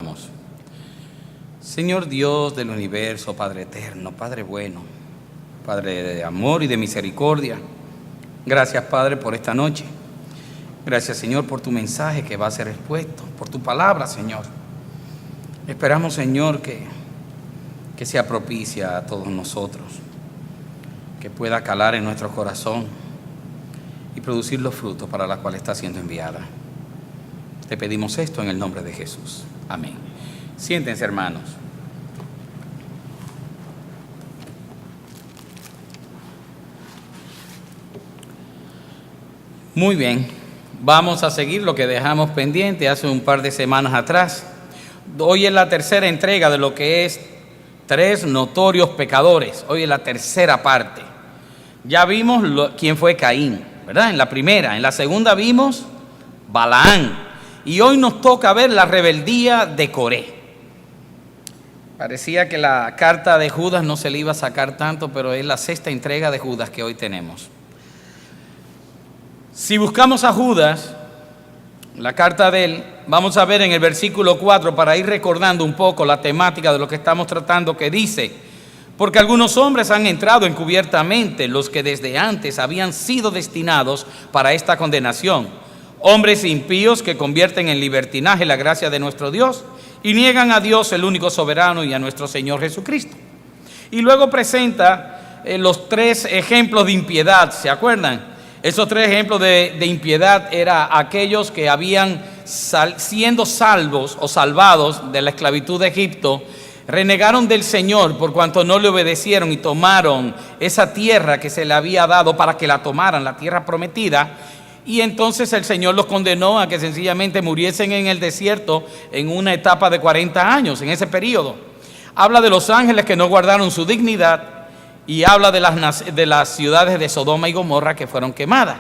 Oramos. Señor Dios del universo, Padre eterno, Padre bueno, Padre de amor y de misericordia, gracias, Padre, por esta noche. Gracias, Señor, por tu mensaje que va a ser expuesto, por tu palabra, Señor. Esperamos, Señor, que sea propicia a todos nosotros, que pueda calar en nuestro corazón y producir los frutos para los cuales está siendo enviada. Te pedimos esto en el nombre de Jesús. Amén. Siéntense, hermanos. Muy bien, vamos a seguir lo que dejamos pendiente hace un par de semanas atrás. Hoy es la tercera entrega de lo que es 3 notorios pecadores. Hoy es la tercera parte. Ya vimos quién fue Caín, ¿verdad? En la primera. En la segunda vimos Balaán. Y hoy nos toca ver la rebeldía de Coré. Parecía que la carta de Judas no se le iba a sacar tanto, pero es la sexta entrega de Judas que hoy tenemos. Si buscamos a Judas, la carta de él, vamos a ver en el versículo 4, para ir recordando un poco la temática de lo que estamos tratando, que dice: porque algunos hombres han entrado encubiertamente, los que desde antes habían sido destinados para esta condenación, hombres impíos que convierten en libertinaje la gracia de nuestro Dios y niegan a Dios, el único soberano, y a nuestro Señor Jesucristo. Y luego presenta los 3 ejemplos de impiedad, ¿se acuerdan? Esos 3 ejemplos de impiedad eran aquellos que habían siendo salvos o salvados de la esclavitud de Egipto, renegaron del Señor por cuanto no le obedecieron y tomaron esa tierra que se le había dado para que la tomaran, la tierra prometida, y entonces el Señor los condenó a que sencillamente muriesen en el desierto en una etapa de 40 años, en ese periodo. Habla de los ángeles que no guardaron su dignidad, y habla de las ciudades de Sodoma y Gomorra que fueron quemadas.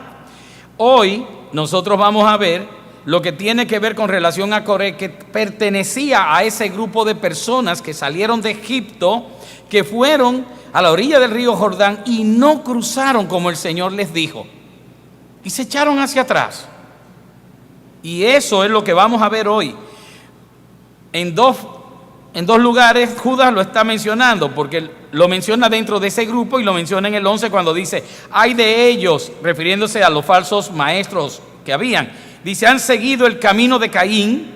Hoy nosotros vamos a ver lo que tiene que ver con relación a Coré, que pertenecía a ese grupo de personas que salieron de Egipto, que fueron a la orilla del río Jordán y no cruzaron como el Señor les dijo, y se echaron hacia atrás. Y eso es lo que vamos a ver hoy. En dos lugares Judas lo está mencionando, porque lo menciona dentro de ese grupo y lo menciona en el 11 cuando dice: ay de ellos, refiriéndose a los falsos maestros que habían. Dice: han seguido el camino de Caín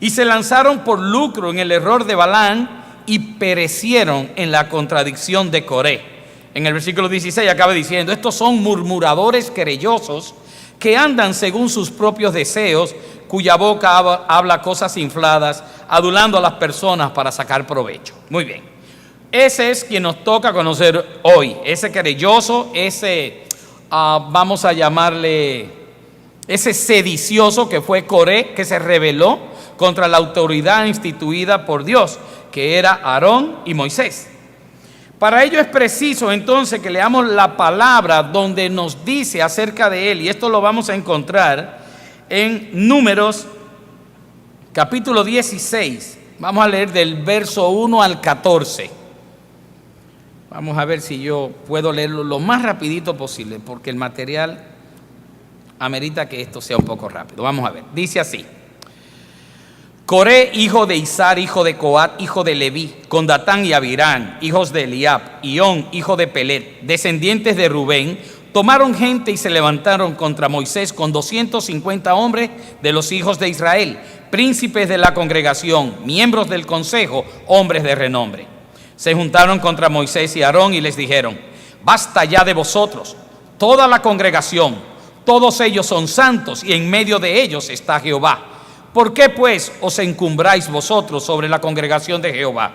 y se lanzaron por lucro en el error de Balaán y perecieron en la contradicción de Coré. En el versículo 16 acaba diciendo: estos son murmuradores querellosos que andan según sus propios deseos, cuya boca habla cosas infladas, adulando a las personas para sacar provecho. Muy bien, ese es quien nos toca conocer hoy, ese querelloso, ese, vamos a llamarle, ese sedicioso que fue Coré, que se rebeló contra la autoridad instituida por Dios, que era Aarón y Moisés. Para ello es preciso entonces que leamos la palabra donde nos dice acerca de él, y esto lo vamos a encontrar en Números capítulo 16. Vamos a leer del verso 1 al 14. Vamos a ver si yo puedo leerlo lo más rapidito posible, porque el material amerita que esto sea un poco rápido. Vamos a ver, dice así: Coré, hijo de Izar, hijo de Coat, hijo de Leví, con Datán y Abirán, hijos de Eliab, y On, hijo de Pelet, descendientes de Rubén, tomaron gente y se levantaron contra Moisés con 250 hombres de los hijos de Israel, príncipes de la congregación, miembros del consejo, hombres de renombre. Se juntaron contra Moisés y Aarón y les dijeron: basta ya de vosotros, toda la congregación, todos ellos son santos y en medio de ellos está Jehová. ¿Por qué pues os encumbráis vosotros sobre la congregación de Jehová?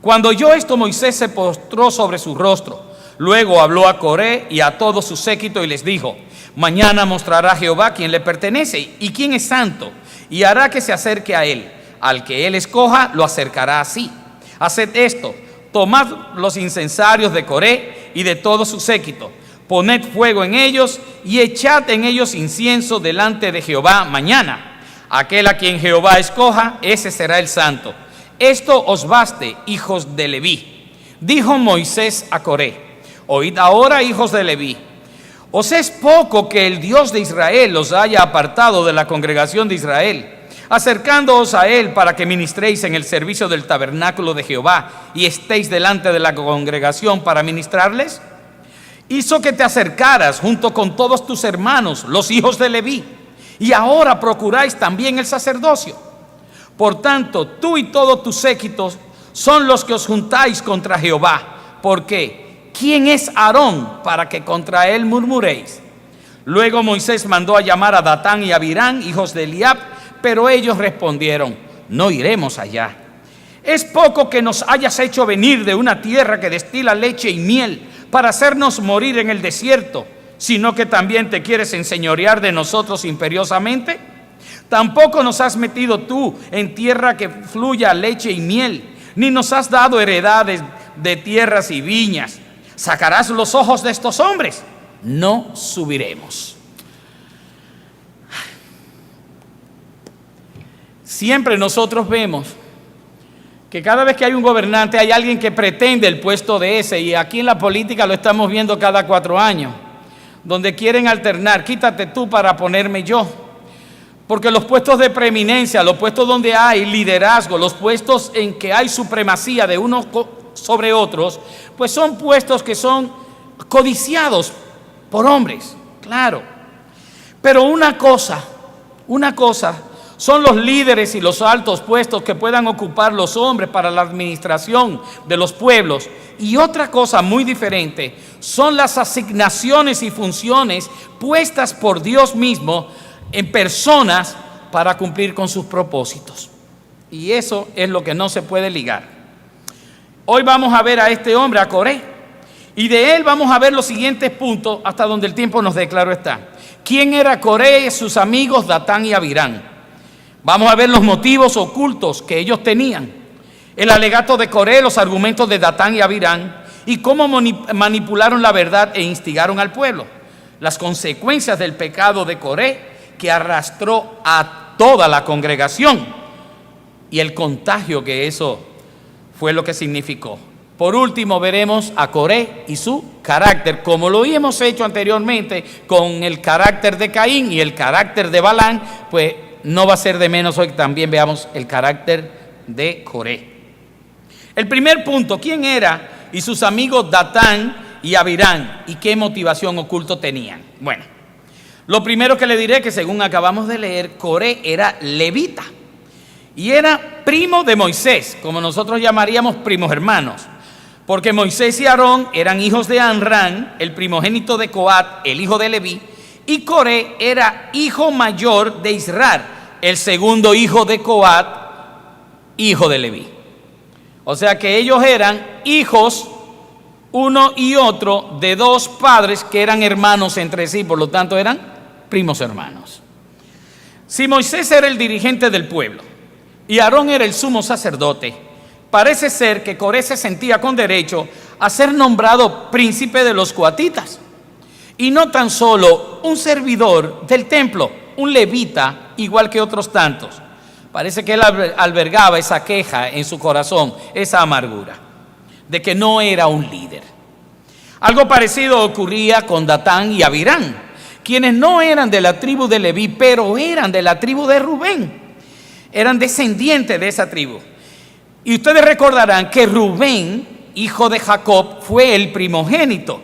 Cuando oyó esto, Moisés se postró sobre su rostro. Luego habló a Coré y a todo su séquito y les dijo: mañana mostrará Jehová quién le pertenece y quién es santo, y hará que se acerque a él. Al que él escoja, lo acercará así. Haced esto: tomad los incensarios de Coré y de todo su séquito, poned fuego en ellos y echad en ellos incienso delante de Jehová mañana. Aquel a quien Jehová escoja, ese será el santo. Esto os baste, hijos de Leví. Dijo Moisés a Coré: oíd ahora, hijos de Leví, ¿os es poco que el Dios de Israel los haya apartado de la congregación de Israel, acercándoos a él para que ministréis en el servicio del tabernáculo de Jehová y estéis delante de la congregación para ministrarles? Hizo que te acercaras junto con todos tus hermanos, los hijos de Leví, y ahora procuráis también el sacerdocio. Por tanto, tú y todos tus séquitos son los que os juntáis contra Jehová. Porque ¿quién es Aarón para que contra él murmuréis? Luego Moisés mandó a llamar a Datán y Abirán, hijos de Eliab, pero ellos respondieron: no iremos allá. Es poco que nos hayas hecho venir de una tierra que destila leche y miel para hacernos morir en el desierto, sino que también te quieres enseñorear de nosotros imperiosamente. Tampoco nos has metido tú en tierra que fluya leche y miel, ni nos has dado heredades de tierras y viñas. ¿Sacarás los ojos de estos hombres? No subiremos. Siempre nosotros vemos que cada vez que hay un gobernante hay alguien que pretende el puesto de ese, y aquí en la política lo estamos viendo cada 4 años, donde quieren alternar: quítate tú para ponerme yo. Porque los puestos de preeminencia, los puestos donde hay liderazgo, los puestos en que hay supremacía de unos sobre otros, pues son puestos que son codiciados por hombres, claro. Pero una cosa son los líderes y los altos puestos que puedan ocupar los hombres para la administración de los pueblos, y otra cosa muy diferente son las asignaciones y funciones puestas por Dios mismo en personas para cumplir con sus propósitos. Y eso es lo que no se puede ligar. Hoy vamos a ver a este hombre, a Coré, y de él vamos a ver los siguientes puntos hasta donde el tiempo nos dé, claro está. ¿Quién era Coré? Sus amigos Datán y Abirán. Vamos a ver los motivos ocultos que ellos tenían, el alegato de Coré, los argumentos de Datán y Abirán, y cómo manipularon la verdad e instigaron al pueblo. Las consecuencias del pecado de Coré, que arrastró a toda la congregación, y el contagio que eso fue lo que significó. Por último, veremos a Coré y su carácter, como lo hemos hecho anteriormente con el carácter de Caín y el carácter de Balán, pues no va a ser de menos hoy que también veamos el carácter de Coré. El primer punto: ¿quién era y sus amigos Datán y Abirán, y qué motivación oculta tenían? Bueno, lo primero que le diré, que según acabamos de leer, Coré era levita y era primo de Moisés, como nosotros llamaríamos primos hermanos, porque Moisés y Aarón eran hijos de Amram, el primogénito de Coat, el hijo de Leví, y Coré era hijo mayor de Israel, el segundo hijo de Coat, hijo de Leví. O sea que ellos eran hijos, uno y otro, de 2 padres que eran hermanos entre sí, por lo tanto eran primos hermanos. Si Moisés era el dirigente del pueblo y Aarón era el sumo sacerdote, parece ser que Coré se sentía con derecho a ser nombrado príncipe de los coatitas, y no tan solo un servidor del templo, un levita igual que otros tantos. Parece que él albergaba esa queja en su corazón, esa amargura de que no era un líder. Algo parecido ocurría con Datán y Abirán, quienes no eran de la tribu de Leví, pero eran de la tribu de Rubén. Eran descendientes de esa tribu. Y ustedes recordarán que Rubén, hijo de Jacob, fue el primogénito.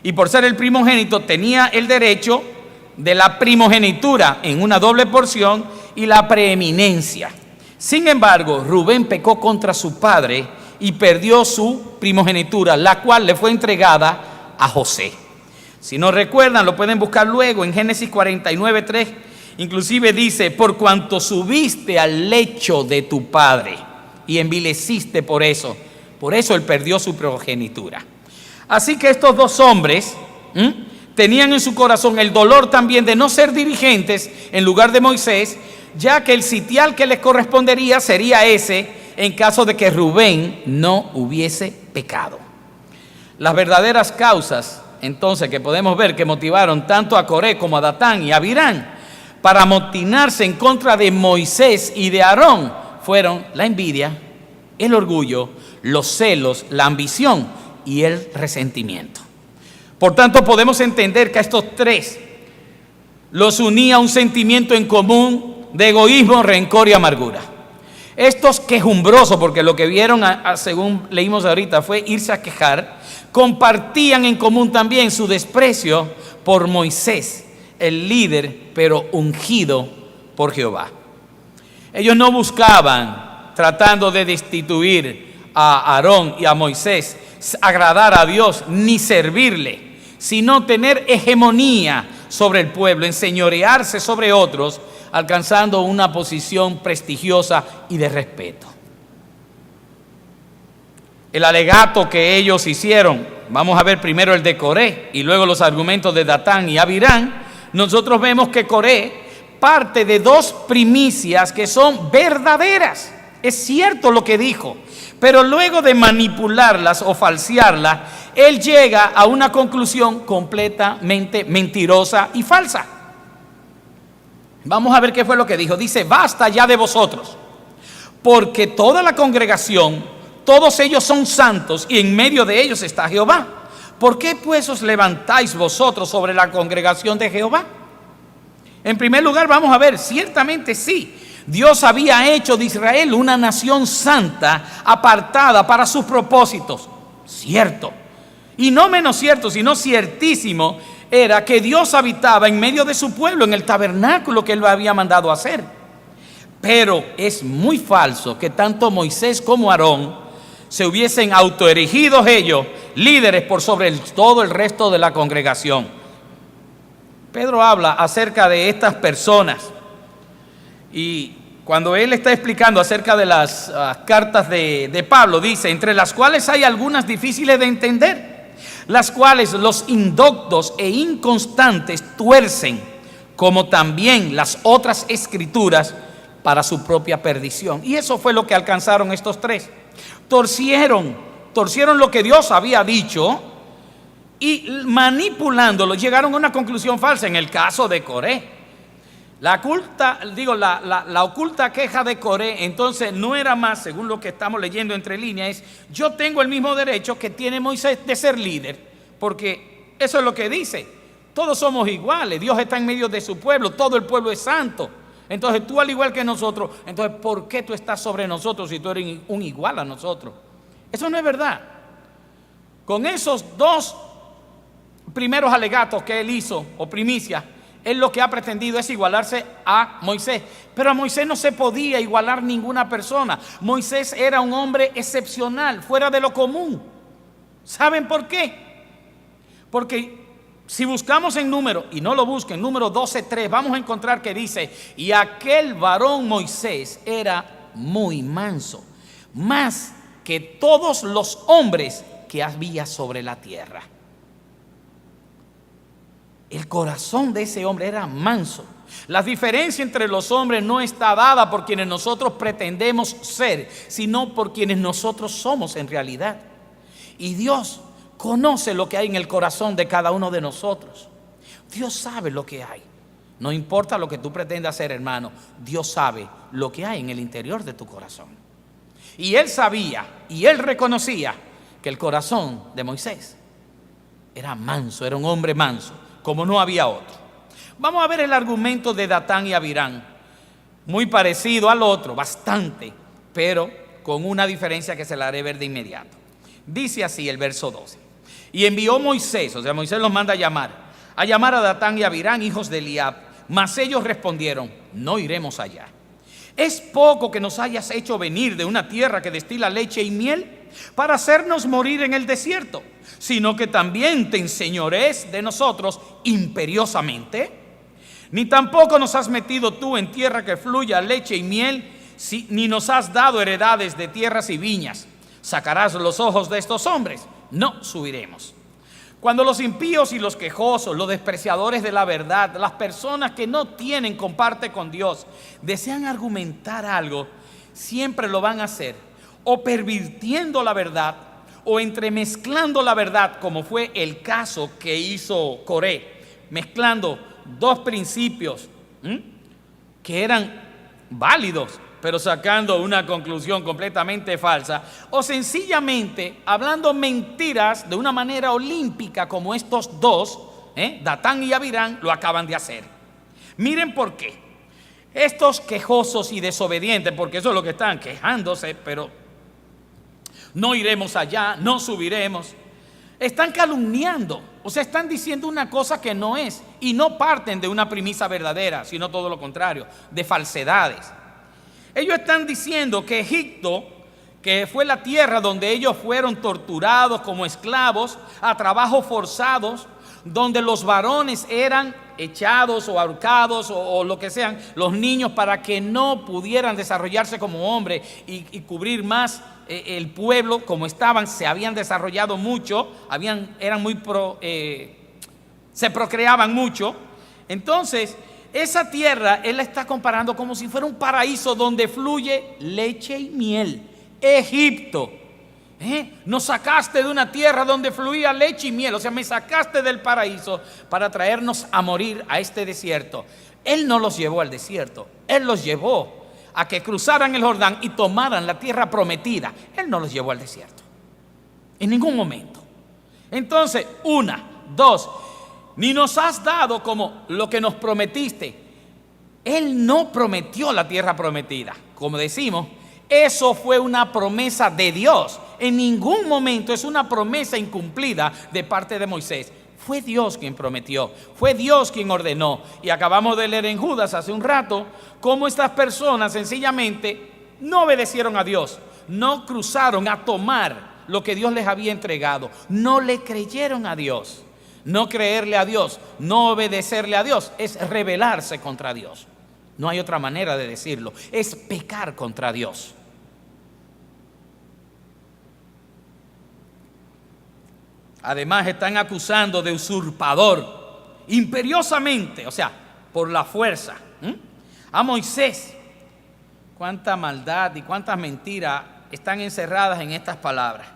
Y por ser el primogénito tenía el derecho de la primogenitura en una doble porción y la preeminencia. Sin embargo, Rubén pecó contra su padre y perdió su primogenitura, la cual le fue entregada a José. Si no recuerdan, lo pueden buscar luego en Génesis 49:3. Inclusive dice: por cuanto subiste al lecho de tu padre y envileciste por eso él perdió su primogenitura. Así que estos 2 hombres tenían en su corazón el dolor también de no ser dirigentes en lugar de Moisés, ya que el sitial que les correspondería sería ese en caso de que Rubén no hubiese pecado. Las verdaderas causas entonces que podemos ver que motivaron tanto a Coré como a Datán y a Abirán para amotinarse en contra de Moisés y de Aarón fueron la envidia, el orgullo, los celos, la ambición y el resentimiento. Por tanto, podemos entender que a estos 3 los unía un sentimiento en común de egoísmo, rencor y amargura. Estos quejumbrosos, porque lo que vieron, según leímos ahorita, fue irse a quejar, compartían en común también su desprecio por Moisés, el líder, pero ungido por Jehová. Ellos no buscaban, tratando de destituir a Aarón y a Moisés, agradar a Dios ni servirle, sino tener hegemonía sobre el pueblo, enseñorearse sobre otros, alcanzando una posición prestigiosa y de respeto. El alegato que ellos hicieron, vamos a ver primero el de Coré y luego los argumentos de Datán y Abirán. Nosotros vemos que Coré parte de dos primicias que son verdaderas. Es cierto lo que dijo, pero luego de manipularlas o falsearlas, él llega a una conclusión completamente mentirosa y falsa. Vamos a ver qué fue lo que dijo. Dice: basta ya de vosotros, porque toda la congregación, todos ellos son santos y en medio de ellos está Jehová. ¿Por qué pues os levantáis vosotros sobre la congregación de Jehová? En primer lugar, vamos a ver, ciertamente sí, Dios había hecho de Israel una nación santa, apartada para sus propósitos. Cierto. Y no menos cierto, sino ciertísimo, era que Dios habitaba en medio de su pueblo, en el tabernáculo que Él lo había mandado hacer. Pero es muy falso que tanto Moisés como Aarón se hubiesen autoerigido ellos líderes por sobre todo el resto de la congregación. Pedro habla acerca de estas personas y cuando él está explicando acerca de las cartas de Pablo, dice: entre las cuales hay algunas difíciles de entender, las cuales los indoctos e inconstantes tuercen, como también las otras escrituras, para su propia perdición. Y eso fue lo que alcanzaron estos tres. Torcieron lo que Dios había dicho y manipulándolo llegaron a una conclusión falsa. En el caso de Coré, la oculta queja de Coré entonces no era más, según lo que estamos leyendo entre líneas, es: yo tengo el mismo derecho que tiene Moisés de ser líder, porque eso es lo que dice. Todos somos iguales, Dios está en medio de su pueblo, todo el pueblo es santo. Entonces tú, al igual que nosotros, entonces ¿por qué tú estás sobre nosotros si tú eres un igual a nosotros? Eso no es verdad. Con esos dos primeros alegatos que él hizo, o primicias, él lo que ha pretendido es igualarse a Moisés. Pero a Moisés no se podía igualar ninguna persona. Moisés era un hombre excepcional, fuera de lo común. ¿Saben por qué? Porque si buscamos en número, y no lo busquen, número 12:3, vamos a encontrar que dice: y aquel varón Moisés era muy manso, más que todos los hombres que había sobre la tierra. El corazón de ese hombre era manso. La diferencia entre los hombres no está dada por quienes nosotros pretendemos ser, sino por quienes nosotros somos en realidad. Y Dios conoce lo que hay en el corazón de cada uno de nosotros. Dios sabe lo que hay. No importa lo que tú pretendas hacer, hermano, Dios sabe lo que hay en el interior de tu corazón. Y Él sabía y Él reconocía que el corazón de Moisés era manso, era un hombre manso, como no había otro. Vamos a ver el argumento de Datán y Abirán, muy parecido al otro, bastante, pero con una diferencia que se la haré ver de inmediato. Dice así el verso 12: y envió Moisés, o sea, Moisés los manda a llamar a Datán y Abirán, hijos de Eliab, mas ellos respondieron: no iremos allá. ¿Es poco que nos hayas hecho venir de una tierra que destila leche y miel para hacernos morir en el desierto, sino que también te enseñorees de nosotros imperiosamente? Ni tampoco nos has metido tú en tierra que fluya leche y miel, ni nos has dado heredades de tierras y viñas. ¿Sacarás los ojos de estos hombres? No subiremos. Cuando los impíos y los quejosos, los despreciadores de la verdad, las personas que no tienen comparte con Dios, desean argumentar algo, siempre lo van a hacer o pervirtiendo la verdad o entremezclando la verdad, como fue el caso que hizo Coré, mezclando dos principios que eran válidos, pero sacando una conclusión completamente falsa, o sencillamente hablando mentiras de una manera olímpica, como estos dos, Datán y Abirán, lo acaban de hacer. Miren por qué. Estos quejosos y desobedientes, porque eso es lo que están quejándose, pero no iremos allá, no subiremos, están calumniando, o sea, están diciendo una cosa que no es, y no parten de una premisa verdadera, sino todo lo contrario, de falsedades. Ellos están diciendo que Egipto, que fue la tierra donde ellos fueron torturados como esclavos, a trabajos forzados, donde los varones eran echados o ahorcados o lo que sean, los niños, para que no pudieran desarrollarse como hombres y cubrir más el pueblo como estaban, se habían desarrollado mucho, se procreaban mucho. Entonces, esa tierra él la está comparando como si fuera un paraíso donde fluye leche y miel. Egipto. Nos sacaste de una tierra donde fluía leche y miel, o sea, me sacaste del paraíso para traernos a morir a este desierto. Él no los llevó al desierto, Él los llevó a que cruzaran el Jordán y tomaran la tierra prometida. Él no los llevó al desierto, en ningún momento. Entonces, una, dos, ni nos has dado como lo que nos prometiste. Él no prometió la tierra prometida, como decimos. Eso fue una promesa de Dios. En ningún momento es una promesa incumplida de parte de Moisés. Fue Dios quien prometió, fue Dios quien ordenó. Y acabamos de leer en Judas hace un rato cómo estas personas sencillamente no obedecieron a Dios, no cruzaron a tomar lo que Dios les había entregado, no le creyeron a Dios. No creerle a Dios, no obedecerle a Dios, es rebelarse contra Dios. No hay otra manera de decirlo, es pecar contra Dios. Además están acusando de usurpador imperiosamente, o sea, por la fuerza, a Moisés. Cuánta maldad y cuántas mentiras están encerradas en estas palabras.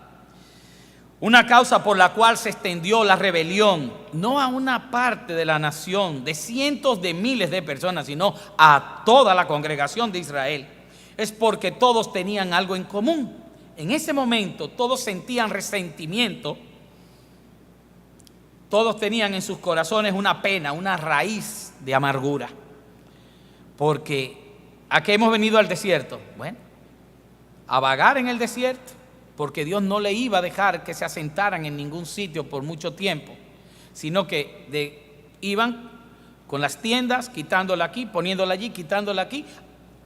Una causa por la cual se extendió la rebelión, no a una parte de la nación, de cientos de miles de personas, sino a toda la congregación de Israel, es porque todos tenían algo en común. En ese momento todos sentían resentimiento. Todos tenían en sus corazones una pena, una raíz de amargura. Porque ¿a qué hemos venido al desierto? Bueno, a vagar en el desierto, porque Dios no le iba a dejar que se asentaran en ningún sitio por mucho tiempo, sino que iban con las tiendas, quitándola aquí, poniéndola allí, quitándola aquí,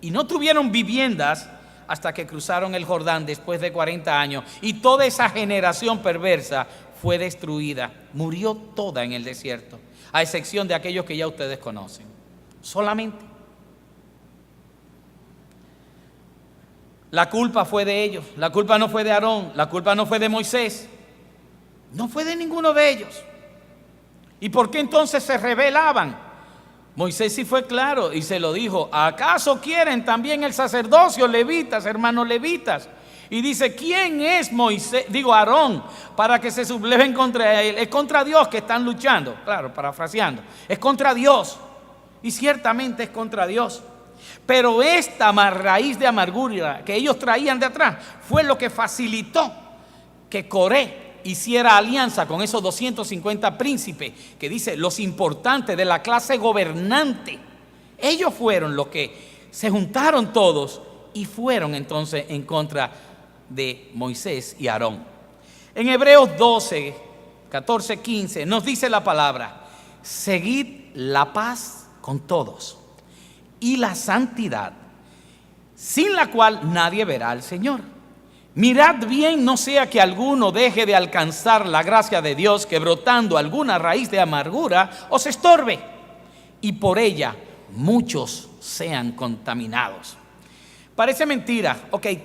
y no tuvieron viviendas hasta que cruzaron el Jordán después de 40 años, y toda esa generación perversa fue destruida, murió toda en el desierto, a excepción de aquellos que ya ustedes conocen, solamente. La culpa fue de ellos, la culpa no fue de Aarón, la culpa no fue de Moisés, no fue de ninguno de ellos. ¿Y por qué entonces se rebelaban? Moisés sí fue claro y se lo dijo: ¿acaso quieren también el sacerdocio, levitas, hermanos levitas? Y dice: ¿quién es Aarón, para que se subleven contra él? Es contra Dios que están luchando. Claro, parafraseando, es contra Dios. Y ciertamente es contra Dios. Pero esta raíz de amargura que ellos traían de atrás fue lo que facilitó que Coré hiciera alianza con esos 250 príncipes, que dice los importantes de la clase gobernante. Ellos fueron los que se juntaron todos y fueron entonces en contra de Moisés y Aarón. En Hebreos 12, 14, 15 nos dice la palabra: seguid la paz con todos y la santidad, sin la cual nadie verá al Señor. Mirad bien, no sea que alguno deje de alcanzar la gracia de Dios, que brotando alguna raíz de amargura os estorbe, y por ella muchos sean contaminados. Parece mentira,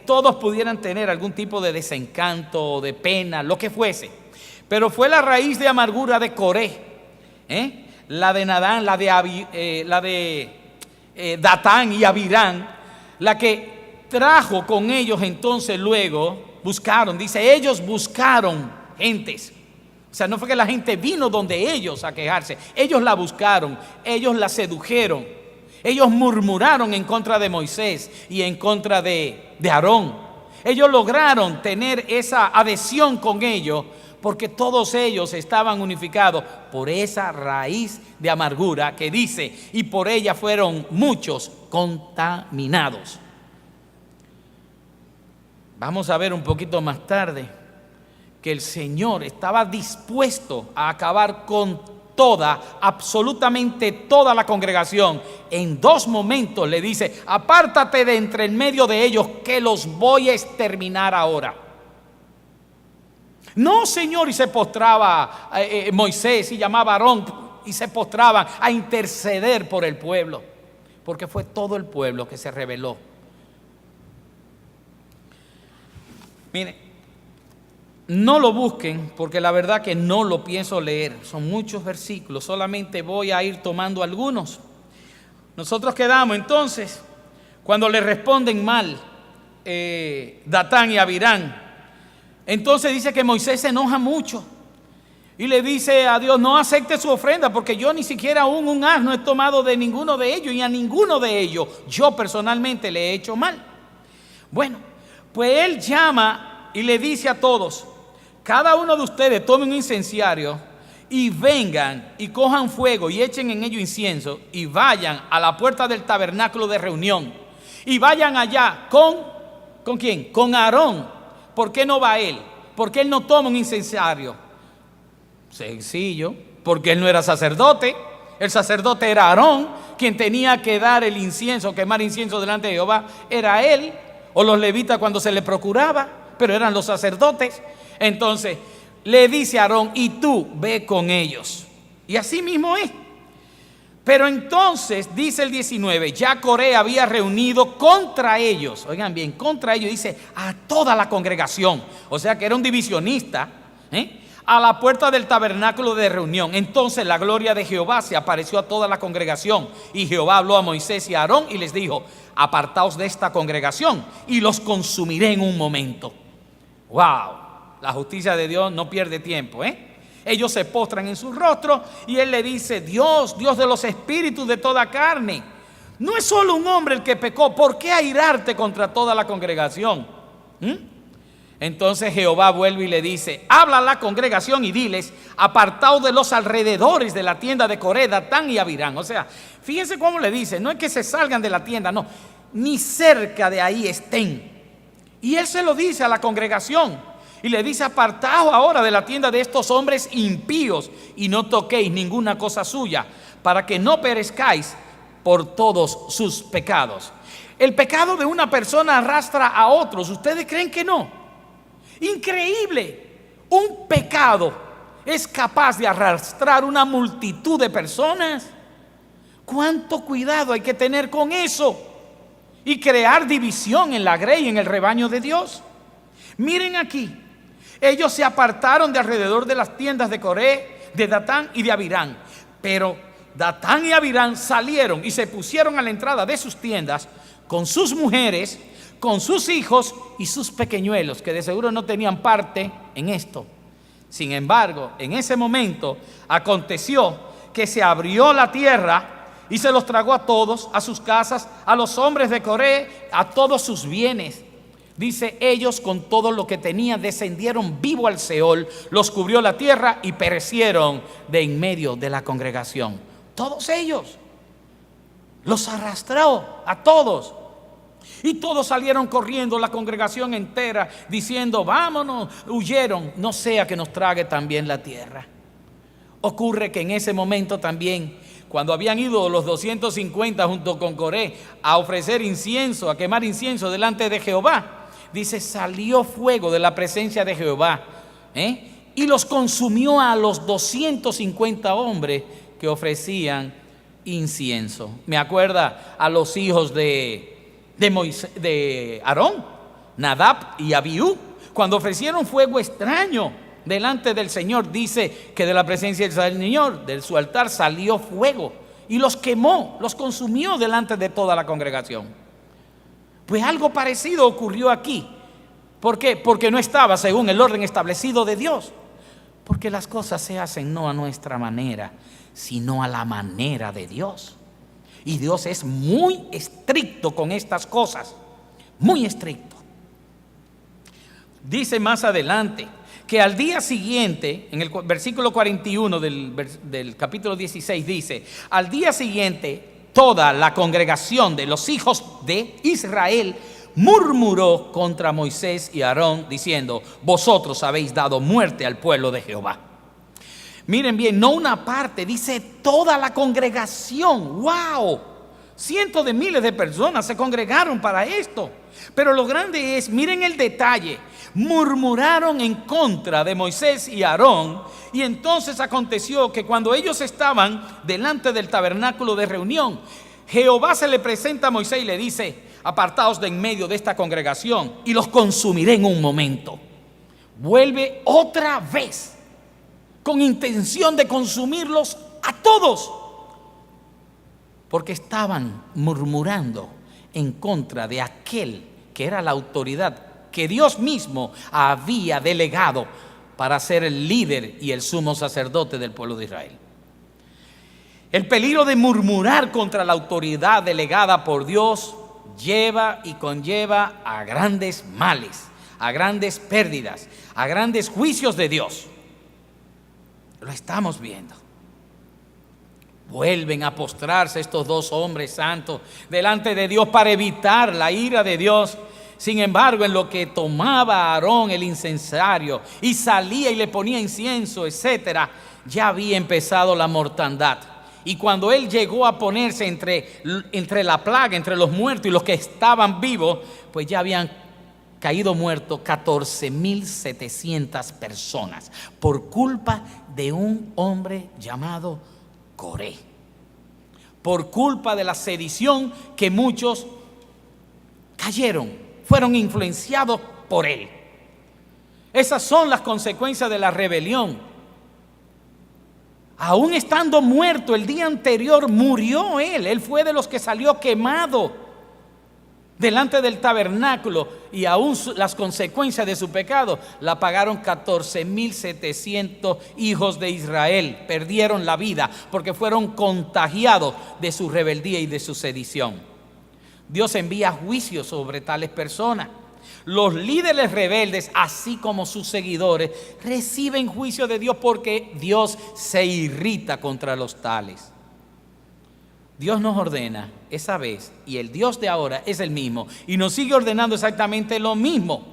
todos pudieran tener algún tipo de desencanto, de pena, lo que fuese, pero fue la raíz de amargura de Coré, la de Nadán, la de Datán y Abirán, la que trajo con ellos entonces luego, ellos buscaron gentes. O sea, no fue que la gente vino donde ellos a quejarse, ellos la buscaron, ellos la sedujeron, ellos murmuraron en contra de Moisés y en contra de Aarón. Ellos lograron tener esa adhesión con ellos porque todos ellos estaban unificados por esa raíz de amargura que dice, y por ella fueron muchos contaminados. Vamos a ver un poquito más tarde que el Señor estaba dispuesto a acabar con absolutamente toda la congregación. En 2 momentos le dice: apártate de entre el medio de ellos, que los voy a exterminar ahora. No, Señor, y se postraba Moisés y llamaba a Aarón y se postraban a interceder por el pueblo, porque fue todo el pueblo que se rebeló. Mire, no lo busquen, porque la verdad que no lo pienso leer. Son muchos versículos, solamente voy a ir tomando algunos. Nosotros quedamos entonces cuando le responden mal Datán y Abirán. Entonces dice que Moisés se enoja mucho y le dice a Dios: no acepte su ofrenda, porque yo ni siquiera aún un asno he tomado de ninguno de ellos, y a ninguno de ellos yo personalmente le he hecho mal. Bueno, pues él llama y le dice a todos: cada uno de ustedes tome un incenciario y vengan y cojan fuego y echen en ello incienso, y vayan a la puerta del tabernáculo de reunión, y vayan allá ¿con quién? Con Aarón. ¿Por qué no va él? ¿Por qué él no toma un incenciario? Sencillo, porque él no era sacerdote. El sacerdote era Aarón, quien tenía que dar el incienso, quemar incienso delante de Jehová. Era él, o los levitas cuando se le procuraba, pero eran los sacerdotes. Entonces le dice a Aarón: y tú ve con ellos. Y así mismo es. Pero entonces dice el 19: ya Coré había reunido contra ellos, oigan bien, contra ellos, dice, a toda la congregación. O sea que era un divisionista, a la puerta del tabernáculo de reunión. Entonces la gloria de Jehová se apareció a toda la congregación, y Jehová habló a Moisés y a Aarón y les dijo: apartaos de esta congregación y los consumiré en un momento. Wow, la justicia de Dios no pierde tiempo, Ellos se postran en su rostro y él le dice: Dios, Dios de los espíritus de toda carne, no es solo un hombre el que pecó, ¿por qué airarte contra toda la congregación? Entonces Jehová vuelve y le dice: habla a la congregación y diles: apartaos de los alrededores de la tienda de Coré, Datán y Abirán. O sea, fíjense cómo le dice, no es que se salgan de la tienda, no, ni cerca de ahí estén. Y él se lo dice a la congregación. Y le dice: apartaos ahora de la tienda de estos hombres impíos, y no toquéis ninguna cosa suya, para que no perezcáis por todos sus pecados. El pecado de una persona arrastra a otros. ¿Ustedes creen que no? Increíble. Un pecado es capaz de arrastrar una multitud de personas. ¿Cuánto cuidado hay que tener con eso? Y crear división en la grey, en el rebaño de Dios. Miren aquí. Ellos se apartaron de alrededor de las tiendas de Coré, de Datán y de Abirán. Pero Datán y Abirán salieron y se pusieron a la entrada de sus tiendas con sus mujeres, con sus hijos y sus pequeñuelos, que de seguro no tenían parte en esto. Sin embargo, en ese momento aconteció que se abrió la tierra y se los tragó a todos, a sus casas, a los hombres de Coré, a todos sus bienes. Dice: ellos con todo lo que tenían descendieron vivo al Seol, los cubrió la tierra y perecieron de en medio de la congregación. Todos ellos los arrastró a todos. Y todos salieron corriendo, la congregación entera, diciendo: vámonos, huyeron, no sea que nos trague también la tierra. Ocurre que en ese momento también, cuando habían ido los 250 junto con Coré a ofrecer incienso, a quemar incienso delante de Jehová, dice: salió fuego de la presencia de Jehová, y los consumió a los 250 hombres que ofrecían incienso. Me acuerda a los hijos de Aarón, Nadab y Abiú, cuando ofrecieron fuego extraño delante del Señor. Dice que de la presencia del Señor, de su altar, salió fuego y los quemó, los consumió delante de toda la congregación. Pues algo parecido ocurrió aquí. ¿Por qué? Porque no estaba según el orden establecido de Dios. Porque las cosas se hacen no a nuestra manera, sino a la manera de Dios. Y Dios es muy estricto con estas cosas, muy estricto. Dice más adelante que que al día siguiente, en el versículo 41 del capítulo 16 dice, al día siguiente toda la congregación de los hijos de Israel murmuró contra Moisés y Aarón diciendo, vosotros habéis dado muerte al pueblo de Jehová. Miren bien, no una parte, dice toda la congregación. ¡Wow! Cientos de miles de personas se congregaron para esto. Pero lo grande es, miren el detalle, murmuraron en contra de Moisés y Aarón. Y entonces aconteció que cuando ellos estaban delante del tabernáculo de reunión, Jehová se le presenta a Moisés y le dice, apartaos de en medio de esta congregación y los consumiré en un momento. Vuelve otra vez con intención de consumirlos a todos, porque estaban murmurando en contra de aquel que era la autoridad que Dios mismo había delegado para ser el líder y el sumo sacerdote del pueblo de Israel. El peligro de murmurar contra la autoridad delegada por Dios lleva y conlleva a grandes males, a grandes pérdidas, a grandes juicios de Dios. Lo estamos viendo. Vuelven a postrarse estos dos hombres santos delante de Dios para evitar la ira de Dios. Sin embargo, en lo que tomaba Aarón el incensario y salía y le ponía incienso, etcétera, ya había empezado la mortandad. Y cuando él llegó a ponerse entre la plaga, entre los muertos y los que estaban vivos, pues ya habían caído muertos 14,700 personas por culpa de un hombre llamado Coré, por culpa de la sedición que muchos cayeron, fueron influenciados por él. Esas son las consecuencias de la rebelión. Aún estando muerto el día anterior, murió él fue de los que salió quemado delante del tabernáculo, y aún las consecuencias de su pecado la pagaron 14,700 hijos de Israel. Perdieron la vida porque fueron contagiados de su rebeldía y de su sedición. Dios envía juicio sobre tales personas. Los líderes rebeldes, así como sus seguidores, reciben juicio de Dios porque Dios se irrita contra los tales. Dios nos ordena esa vez, y el Dios de ahora es el mismo, y nos sigue ordenando exactamente lo mismo.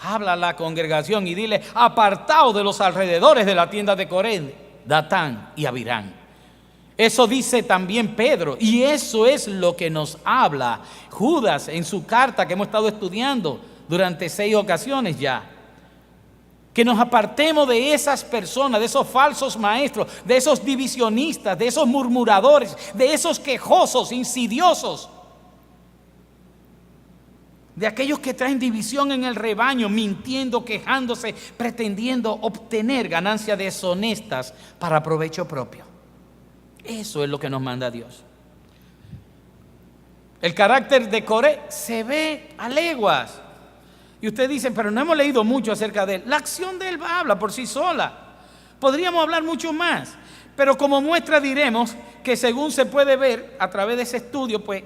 Habla a la congregación y dile, apartaos de los alrededores de la tienda de Coré, Datán y Abirán. Eso dice también Pedro, y eso es lo que nos habla Judas en su carta que hemos estado estudiando durante 6 ocasiones ya. Que nos apartemos de esas personas, de esos falsos maestros, de esos divisionistas, de esos murmuradores, de esos quejosos, insidiosos, de aquellos que traen división en el rebaño, mintiendo, quejándose, pretendiendo obtener ganancias deshonestas para provecho propio. Eso es lo que nos manda Dios. El carácter de Coré se ve a leguas. Y ustedes dicen, pero no hemos leído mucho acerca de él. La acción de él habla por sí sola. Podríamos hablar mucho más, pero como muestra diremos que según se puede ver a través de ese estudio, pues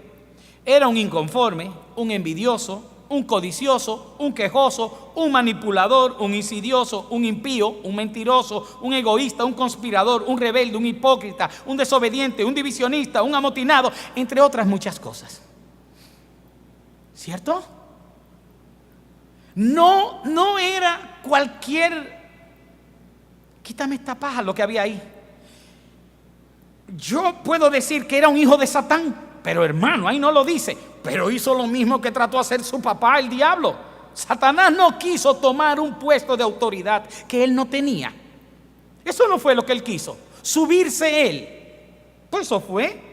era un inconforme, un envidioso, un codicioso, un quejoso, un manipulador, un insidioso, un impío, un mentiroso, un egoísta, un conspirador, un rebelde, un hipócrita, un desobediente, un divisionista, un amotinado, entre otras muchas cosas. ¿Cierto? No era cualquier, quítame esta paja, lo que había ahí. Yo puedo decir que era un hijo de Satán, pero hermano, ahí no lo dice. Pero hizo lo mismo que trató de hacer su papá, el diablo. Satanás no quiso tomar un puesto de autoridad que él no tenía. Eso no fue lo que él quiso, subirse él. Pues eso fue.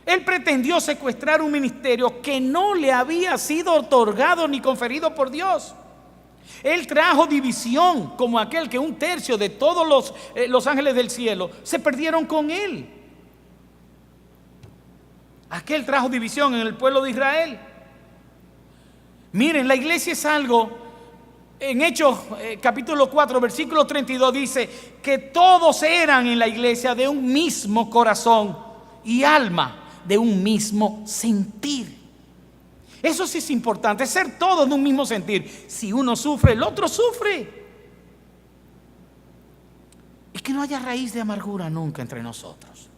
Él pretendió secuestrar un ministerio que no le había sido otorgado ni conferido por Dios. Él trajo división, como aquel que 1/3 de todos los ángeles del cielo se perdieron con él. Aquel trajo división en el pueblo de Israel. Miren, la iglesia es algo, en Hechos capítulo 4, versículo 32 dice que todos eran en la iglesia de un mismo corazón y alma, de un mismo sentir. Eso sí es importante, ser todos de un mismo sentir. Si uno sufre, el otro sufre. que no haya raíz de amargura nunca entre nosotros.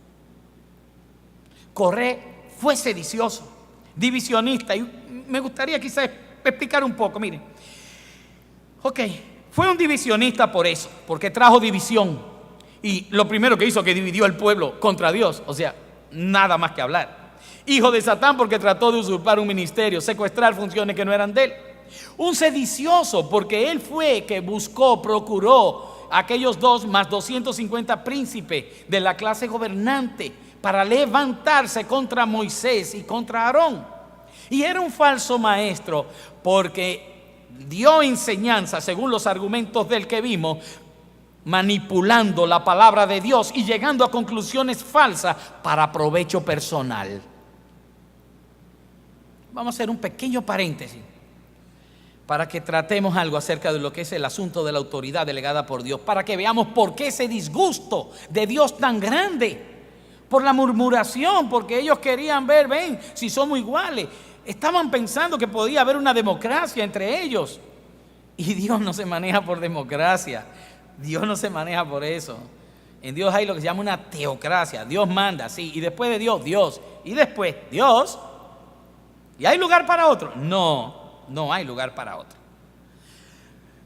Coré fue sedicioso, divisionista, y me gustaría quizás explicar un poco. Miren, ok, fue un divisionista por eso, porque trajo división, y lo primero que hizo que dividió el pueblo contra Dios, o sea, nada más que hablar. Hijo de Satán porque trató de usurpar un ministerio, secuestrar funciones que no eran de él. Un sedicioso porque él fue que buscó, procuró aquellos 2 más 250 príncipes de la clase gobernante para levantarse contra Moisés y contra Aarón. Y era un falso maestro porque dio enseñanza según los argumentos del que vimos, manipulando la palabra de Dios y llegando a conclusiones falsas para provecho personal. Vamos a hacer un pequeño paréntesis para que tratemos algo acerca de lo que es el asunto de la autoridad delegada por Dios, para que veamos por qué ese disgusto de Dios tan grande, por la murmuración, porque ellos querían ver, ven, si somos iguales. Estaban pensando que podía haber una democracia entre ellos. Y Dios no se maneja por democracia, Dios no se maneja por eso. En Dios hay lo que se llama una teocracia. Dios manda, sí, y después de Dios, Dios, y después Dios. ¿Y hay lugar para otro? No hay lugar para otro.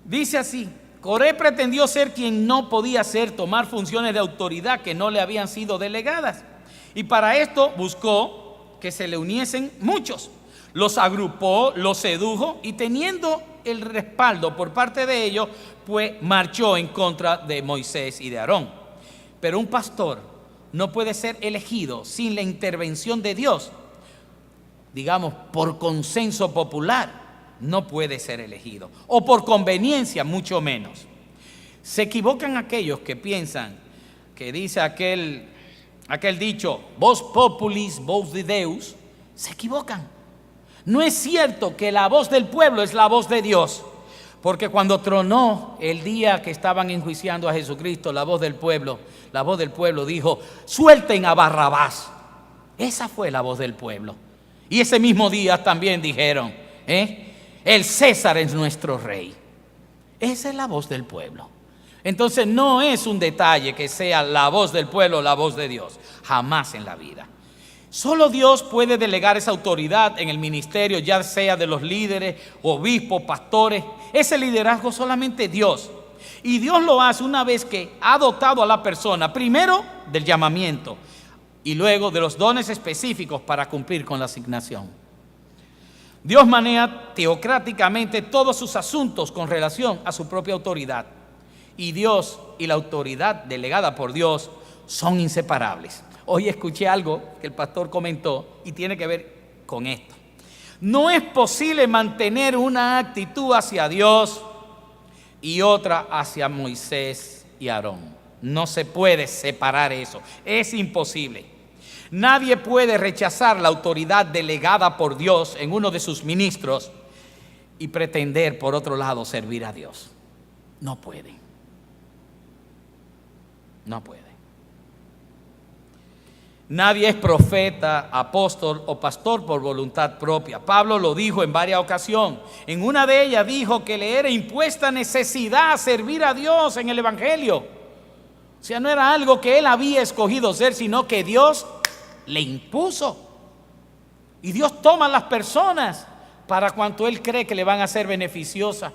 Dice así: Coré pretendió ser quien no podía ser, tomar funciones de autoridad que no le habían sido delegadas. Y para esto buscó que se le uniesen muchos. Los agrupó, los sedujo y teniendo el respaldo por parte de ellos, pues marchó en contra de Moisés y de Aarón. Pero un pastor no puede ser elegido sin la intervención de Dios. Digamos, por consenso popular, no puede ser elegido. O por conveniencia, mucho menos. Se equivocan aquellos que piensan, que dice aquel dicho, vox populis, vox de Deus. Se equivocan. No es cierto que la voz del pueblo es la voz de Dios. Porque cuando tronó el día que estaban enjuiciando a Jesucristo, la voz del pueblo dijo, suelten a Barrabás. Esa fue la voz del pueblo. Y ese mismo día también dijeron, el César es nuestro rey. Esa es la voz del pueblo. Entonces no es un detalle que sea la voz del pueblo o la voz de Dios. Jamás en la vida. Solo Dios puede delegar esa autoridad en el ministerio, ya sea de los líderes, obispos, pastores. Ese liderazgo solamente Dios. Y Dios lo hace una vez que ha dotado a la persona, primero del llamamiento, y luego de los dones específicos para cumplir con la asignación. Dios maneja teocráticamente todos sus asuntos con relación a su propia autoridad. Y Dios y la autoridad delegada por Dios son inseparables. Hoy escuché algo que el pastor comentó y tiene que ver con esto. No es posible mantener una actitud hacia Dios y otra hacia Moisés y Aarón. No se puede separar eso, es imposible. Nadie puede rechazar la autoridad delegada por Dios en uno de sus ministros y pretender, por otro lado, servir a Dios. No puede. No puede. Nadie es profeta, apóstol o pastor por voluntad propia. Pablo lo dijo en varias ocasiones. En una de ellas dijo que le era impuesta necesidad servir a Dios en el Evangelio. O sea, no era algo que él había escogido ser, sino que Dios le impuso. Y Dios toma a las personas para cuanto él cree que le van a ser beneficiosas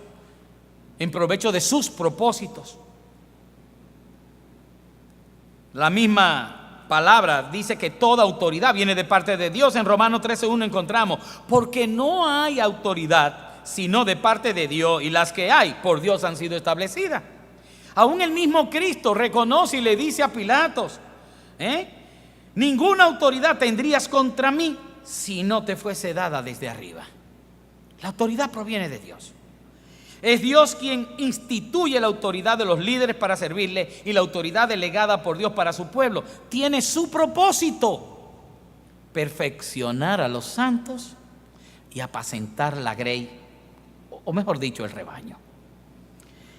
en provecho de sus propósitos. La misma palabra dice que toda autoridad viene de parte de Dios. En Romanos 13:1 encontramos, porque no hay autoridad sino de parte de Dios, y las que hay por Dios han sido establecidas. Aún el mismo Cristo reconoce y le dice a Pilatos, ninguna autoridad tendrías contra mí si no te fuese dada desde arriba. La autoridad proviene de Dios. Es Dios quien instituye la autoridad de los líderes para servirle, y la autoridad delegada por Dios para su pueblo tiene su propósito: perfeccionar a los santos y apacentar la grey, o mejor dicho, el rebaño.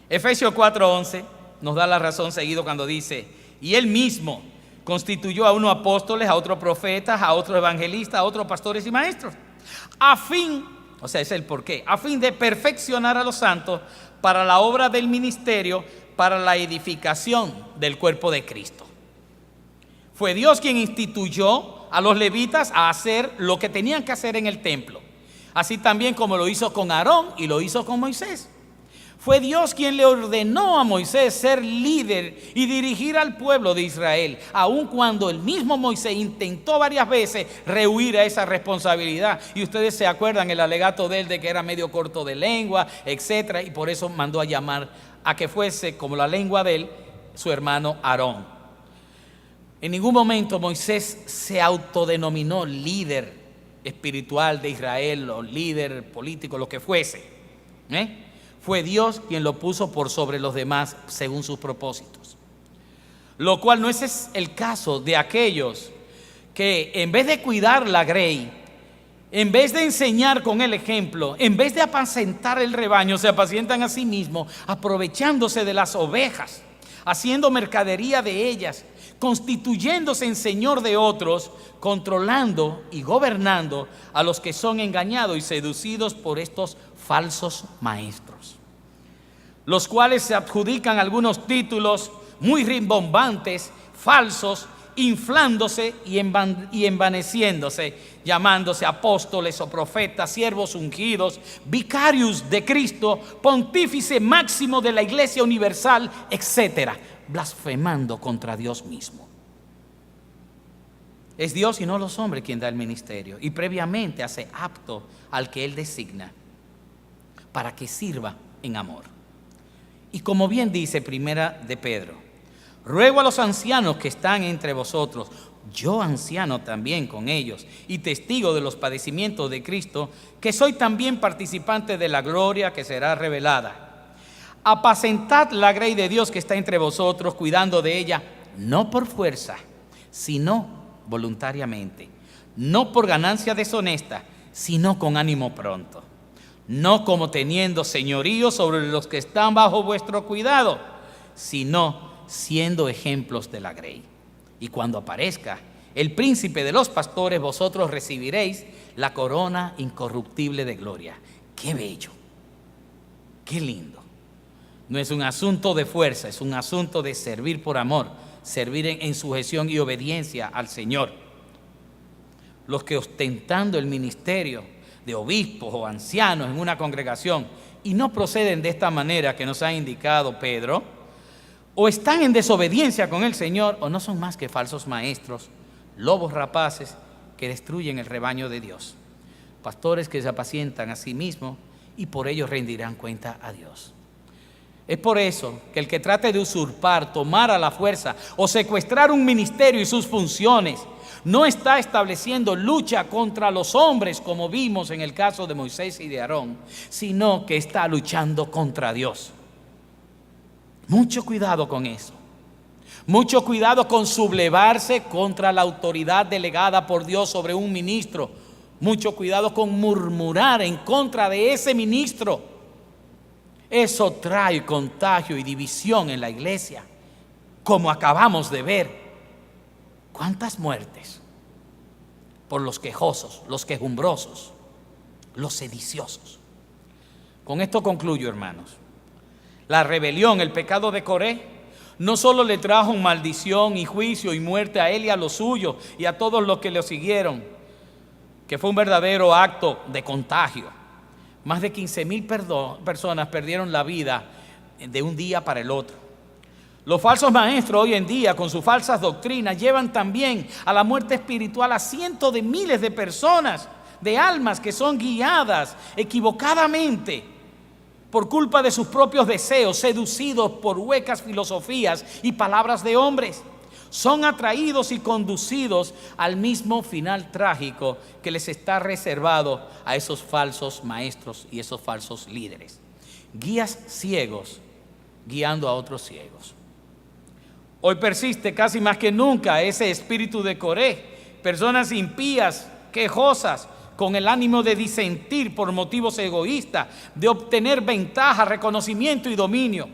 Efesios 4:11 nos da la razón seguido cuando dice, y él mismo constituyó a unos apóstoles, a otros profetas, a otros evangelistas, a otros pastores y maestros, ese es el porqué, a fin de perfeccionar a los santos para la obra del ministerio, para la edificación del cuerpo de Cristo. Fue Dios quien instituyó a los levitas a hacer lo que tenían que hacer en el templo, así también como lo hizo con Aarón y lo hizo con Moisés. Fue Dios quien le ordenó a Moisés ser líder y dirigir al pueblo de Israel, aun cuando el mismo Moisés intentó varias veces rehuir a esa responsabilidad. Y ustedes se acuerdan el alegato de él de que era medio corto de lengua, etcétera, y por eso mandó a llamar a que fuese como la lengua de él, su hermano Aarón. En ningún momento Moisés se autodenominó líder espiritual de Israel o líder político, lo que fuese. Fue Dios quien lo puso por sobre los demás según sus propósitos. Lo cual no es el caso de aquellos que en vez de cuidar la grey, en vez de enseñar con el ejemplo, en vez de apacentar el rebaño, se apacientan a sí mismos, aprovechándose de las ovejas, haciendo mercadería de ellas, constituyéndose en señor de otros, controlando y gobernando a los que son engañados y seducidos por estos falsos maestros, los cuales se adjudican algunos títulos muy rimbombantes, falsos, inflándose y envaneciéndose, llamándose apóstoles o profetas, siervos ungidos, vicarios de Cristo, pontífice máximo de la Iglesia universal, etcétera, blasfemando contra Dios mismo. Es Dios y no los hombres quien da el ministerio, y previamente hace apto al que Él designa para que sirva en amor. Y como bien dice Primera de Pedro, ruego a los ancianos que están entre vosotros, yo anciano también con ellos y testigo de los padecimientos de Cristo, que soy también participante de la gloria que será revelada. Apacentad la grey de Dios que está entre vosotros, cuidando de ella, no por fuerza, sino voluntariamente, no por ganancia deshonesta, sino con ánimo pronto, no como teniendo señorío sobre los que están bajo vuestro cuidado, sino siendo ejemplos de la grey. Y cuando aparezca el príncipe de los pastores, vosotros recibiréis la corona incorruptible de gloria. ¡Qué bello! ¡Qué lindo! No es un asunto de fuerza, es un asunto de servir por amor, servir en sujeción y obediencia al Señor. Los que ostentando el ministerio de obispos o ancianos en una congregación y no proceden de esta manera que nos ha indicado Pedro, o están en desobediencia con el Señor, o no son más que falsos maestros, lobos rapaces que destruyen el rebaño de Dios, pastores que se apacientan a sí mismos y por ello rendirán cuenta a Dios. Es por eso que el que trate de usurpar, tomar a la fuerza o secuestrar un ministerio y sus funciones, no está estableciendo lucha contra los hombres, como vimos en el caso de Moisés y de Aarón, sino que está luchando contra Dios. Mucho cuidado con eso. Mucho cuidado con sublevarse contra la autoridad delegada por Dios sobre un ministro. Mucho cuidado con murmurar en contra de ese ministro. Eso trae contagio y división en la iglesia, como acabamos de ver. ¿Cuántas muertes? Por los quejosos, los quejumbrosos, los sediciosos. Con esto concluyo, hermanos. La rebelión, el pecado de Coré, no solo le trajo maldición y juicio y muerte a él y a los suyos y a todos los que le siguieron, que fue un verdadero acto de contagio. Más de 15,000 personas perdieron la vida de un día para el otro. Los falsos maestros hoy en día, con sus falsas doctrinas, llevan también a la muerte espiritual a cientos de miles de personas, de almas que son guiadas equivocadamente por culpa de sus propios deseos, seducidos por huecas filosofías y palabras de hombres. Son atraídos y conducidos al mismo final trágico que les está reservado a esos falsos maestros y esos falsos líderes. Guías ciegos guiando a otros ciegos. Hoy persiste casi más que nunca ese espíritu de Coré. Personas impías, quejosas, con el ánimo de disentir por motivos egoístas, de obtener ventaja, reconocimiento y dominio.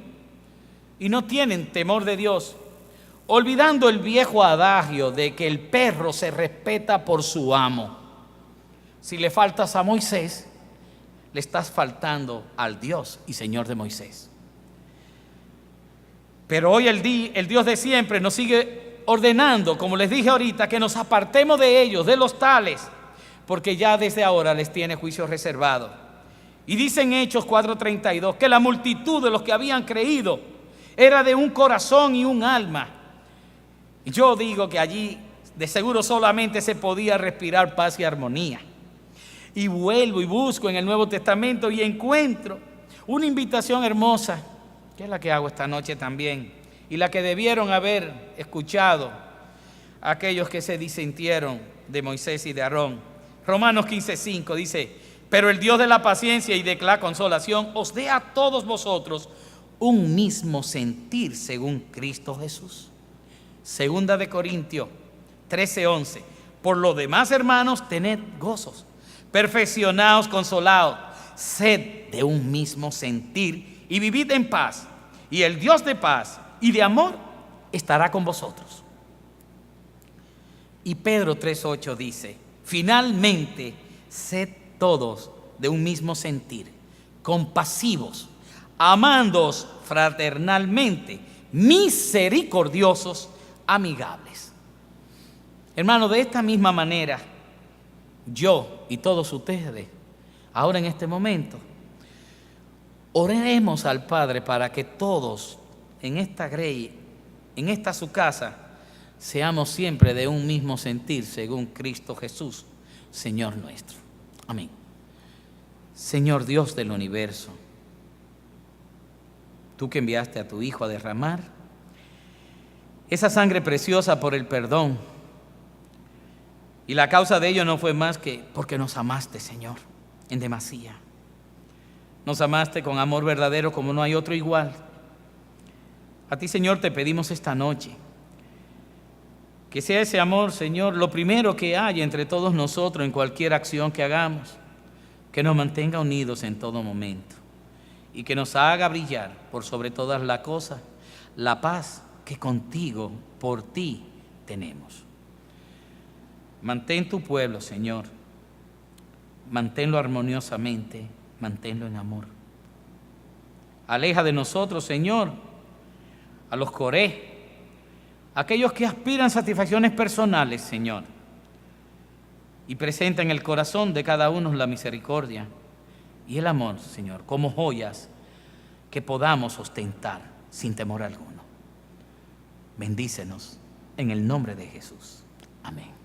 Y no tienen temor de Dios, olvidando el viejo adagio de que el perro se respeta por su amo. Si le faltas a Moisés, le estás faltando al Dios y Señor de Moisés. Pero hoy el Dios de siempre nos sigue ordenando, como les dije ahorita, que nos apartemos de ellos, de los tales, porque ya desde ahora les tiene juicio reservado. Y dice en Hechos 4:32 que la multitud de los que habían creído era de un corazón y un alma. Y yo digo que allí de seguro solamente se podía respirar paz y armonía. Y vuelvo y busco en el Nuevo Testamento y encuentro una invitación hermosa, que es la que hago esta noche también, y la que debieron haber escuchado aquellos que se disintieron de Moisés y de Aarón. Romanos 15:5 dice: pero el Dios de la paciencia y de la consolación os dé a todos vosotros un mismo sentir según Cristo Jesús. Segunda de Corintios 13:11. Por lo demás, hermanos, tened gozos, perfeccionaos, consolados, sed de un mismo sentir y vivid en paz. Y el Dios de paz y de amor estará con vosotros. Y Pedro 3:8 dice: finalmente, sed todos de un mismo sentir, compasivos, amándoos fraternalmente, misericordiosos, amigables. Hermano, de esta misma manera, yo y todos ustedes, ahora en este momento, oremos al Padre para que todos en esta grey, en esta su casa, seamos siempre de un mismo sentir según Cristo Jesús, Señor nuestro. Amén. Señor Dios del universo, tú que enviaste a tu Hijo a derramar esa sangre preciosa por el perdón, y la causa de ello no fue más que porque nos amaste, Señor, en demasía. Nos amaste con amor verdadero como no hay otro igual. A ti, Señor, te pedimos esta noche que sea ese amor, Señor, lo primero que haya entre todos nosotros en cualquier acción que hagamos, que nos mantenga unidos en todo momento y que nos haga brillar por sobre todas las cosas la paz que contigo, por ti, tenemos. Mantén tu pueblo, Señor, manténlo armoniosamente, manténlo en amor. Aleja de nosotros, Señor, a los Coré, aquellos que aspiran satisfacciones personales, Señor, y presenta en el corazón de cada uno la misericordia y el amor, Señor, como joyas que podamos ostentar sin temor alguno. Bendícenos en el nombre de Jesús. Amén.